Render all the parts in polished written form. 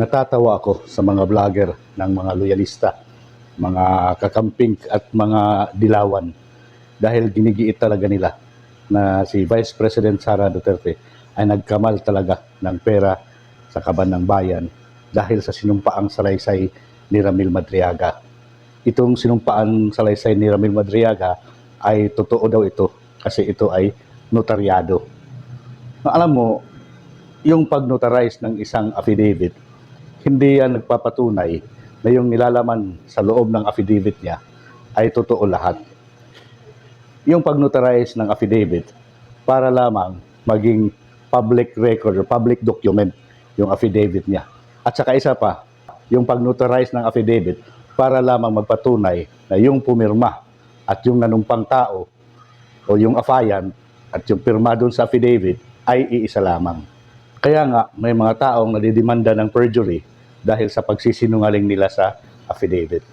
Natatawa ako sa mga vlogger ng mga loyalista, mga kakamping at mga dilawan dahil ginigiit talaga nila na si Vice President Sara Duterte ay nagkamal talaga ng pera sa kaban ng bayan dahil sa sinumpaang salaysay ni Ramil Madriaga. Itong sinumpaan salaysay ni Ramil Madriaga ay totoo daw ito kasi ito ay notaryado. Alam mo, yung pag-notarize ng isang affidavit, hindi yan nagpapatunay na yung nilalaman sa loob ng affidavit niya ay totoo lahat. Yung pag-notarize ng affidavit para lamang maging public record or public document yung affidavit niya. At saka isa pa, yung pag-notarize ng affidavit para lamang magpatunay na yung pumirma at yung nanumpang tao o yung affiant at yung pirma doon sa affidavit ay iisa lamang. Kaya nga, may mga taong nadidemanda ng perjury dahil sa pagsisinungaling nila sa affidavit.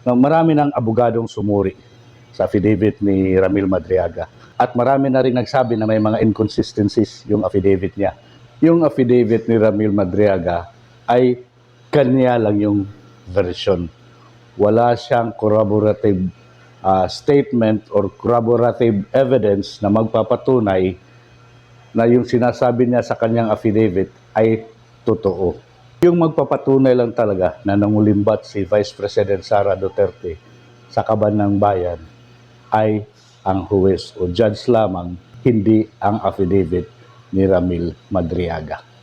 Marami ng abogadong sumuri sa affidavit ni Ramil Madriaga. At marami na rin nagsabi na may mga inconsistencies yung affidavit niya. Yung affidavit ni Ramil Madriaga ay kanya lang yung version. Wala siyang corroborative statement or corroborative evidence na magpapatunay na yung sinasabi niya sa kanyang affidavit ay totoo. Yung magpapatunay lang talaga na nangulimbat si Vice President Sara Duterte sa kaban ng bayan ay ang huwes o judge lamang, hindi ang affidavit ni Ramil Madriaga.